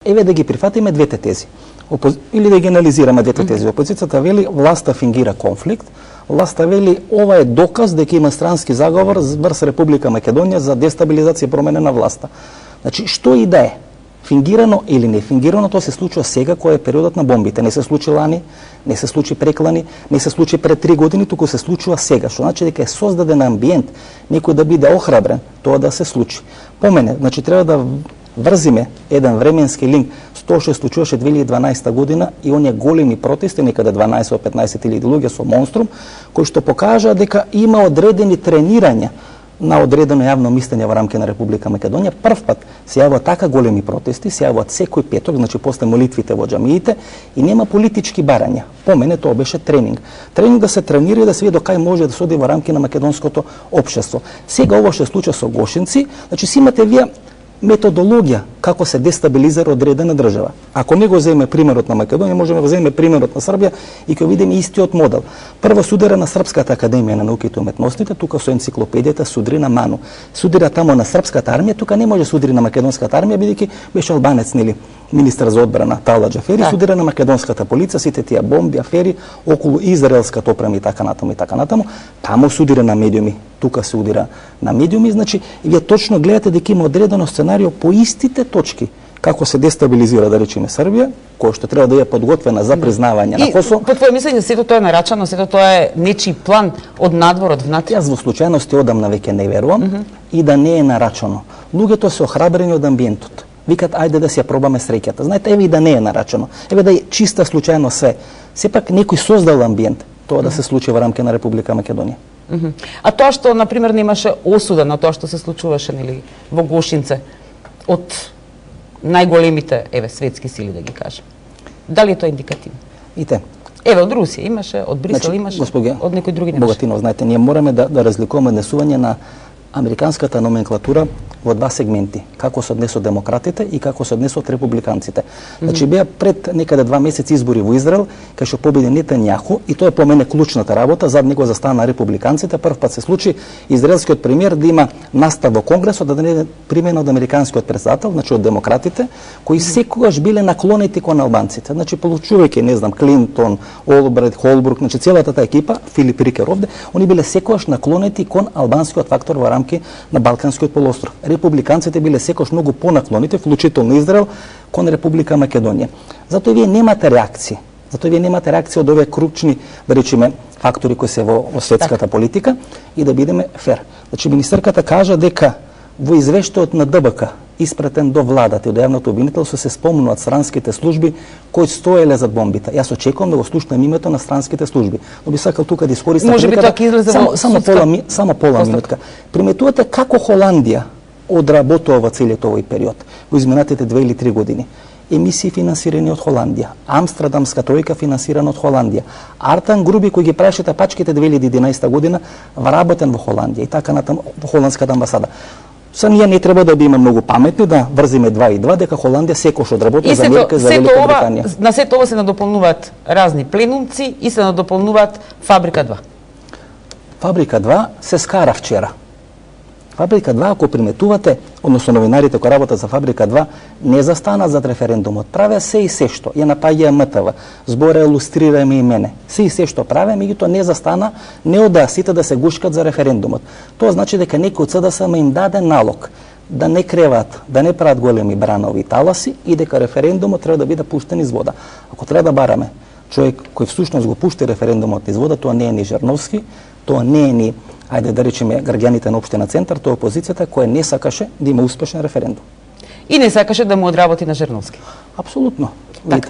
Еве да ги прифатиме двете тези. Или да ги анализираме двете тези. Опозицијата вели власта фингира конфликт, власта вели ова е доказ дека има странски заговор врз Република Македонија за дестабилизација и промена на власта. Значи, што и да е, фингирано или не фингирано, тоа се случува сега, кој е периодот на бомбите. Не се случи лани, не се случи преклани, не се случи пред 3 години, туку се случува сега. Што значи дека е создаден амбиент некој да биде охрабрен тоа да се случи. По мене, значи треба да врзиме еден временски линк со тоа што се случуваше 2012 година и оние големи протести, некаде 12-15 луѓе со монструм, кои што покажаа дека има одредени тренирања на одредено јавно мислење во рамки на Република Македонија. Прв пат се јавуваат така големи протести, се јавуваат секој петок, значи после молитвите во џамиите и нема политички барања. По мене тоа беше тренинг. Тренинг да се тренира и да се види до кај може да се оди во рамки на македонското општество. Сега ова што се случува со Гошинци, значи си имате вие методологија како се дестабилизира одредена држава. Ако не го земе примерот на Македонија, можеме да земеме примерот на Србија и ќе видиме истиот модел. Прво судира на Српската академија на науките и уметностите, тука со енциклопедијата судри на Ману. Судира тамо на српската армија, тука не може судри на македонската армија, бидејќи беше албанец, нели, министар за одбрана Тала Џафери, судира на македонската полиција, сите тие бомби, афери околу израелската опрема и така натаму и така натаму. Тамо судира на медиуми, тука се удира на медиуми, значи и вие точно гледате дека има одредено сценарио по истите точки како се дестабилизира, да речеме, Србија, која што треба да е подготвена за признавање на Косово. По твое мислење, сето тоа е нарачано, сето тоа е нечи план од надворот внатре? Јас во случајности одамна веќе не верувам и да не е нарачано. Луѓето се охрабрени од амбиентот. Викат, ајде да си ја пробаме среќата. Знаете, еве и да не е нарачано. Еве да е чиста случајно све. Сепак некој создал амбиент тоа да се случи во рамки на Република Македонија. А тоа што, например, немаше осуда на тоа што се случуваше, нели, во Гошинце од најголемите, еве, светски сили, да ги кажем. Дали е тоа индикативно? Ите. Еве, од Русија имаше, од Брисел имаше, од некои други немаше. Богатинов, знаете, ние мораме да разликуваме однесување на американската номенклатура во два сегменти, како се однесот демократите и како се однесот републиканците. Значи беа пред некаде 2 месеци избори во Израел, кај што победи Нетањаху, и тоа е по мене клучната работа, зад него застана републиканците. Прв пат се случи израелскиот премиер да има настав во Конгресот, да не е примен од американскиот председател, значи од демократите, кои секогаш биле наклонети кон албанците. Значи получувајќи, не знам, Клинтон, Олбрайт, Холбрук, значи целата таа екипа, Филип Рикер овде, они биле секогаш наклонети кон албанскиот фактор во рамки на Балканскиот полуостров. Републиканците биле секогаш многу понаклоните, вклучително Израел, кон Република Македонија. Затоа вие немате реакции. Затоа вие немате реакција од овие крупни, да речеме, фактори кои се во светската политика и да бидеме фер. Значи министерката кажа дека во извештајот на ДБК испратен до владата и до јавното обвинителство се спомнуваат странските служби кои стоеле зад бомбите. Јас очекувам да го слушнам името на странските служби. Но би сакал тука да искористам само пола минутка. Приметувате како Холандија одработува во целиот овој период, во изминатите 2 или 3 години. Емисии финансирани од Холандија, Амстердамска тројка финансирана од Холандија, Артан Груби кој ги правеше тапачките 2011 година, вработен во Холандија и така натаму во холандската амбасада. Са ние не треба да биме многу паметни да врзиме 2 и 2 дека Холандија секош одработува за Америка и за Велика Британија. На сето ова се надополнуваат разни пленумци и се надополнуваат Фабрика 2. Фабрика 2 се скара вчера. Фабрика 2, ако приметувате, односно новинарите кои работат за Фабрика 2, не застана зад референдумот. Правеа се и се што. Ја напаѓаа МТВ. Збора илустрираме и мене. Се и се што правеа, меѓутоа не застана, не одаа сите да се гушкат за референдумот. Тоа значи дека некој од СДСМ им даде налог да не креват, да не прават големи бранови таласи и дека референдумот треба да биде пуштен из вода. Ако треба да бараме човек кој всушност го пушти референдумот из вода, тоа не е ни Жерновски, тоа не е ни, ајде да речеме, граѓаните на општина Центар, тоа е опозицијата која не сакаше да има успешен референдум. И не сакаше да му одработи на Жерновски. Апсолутно. Така.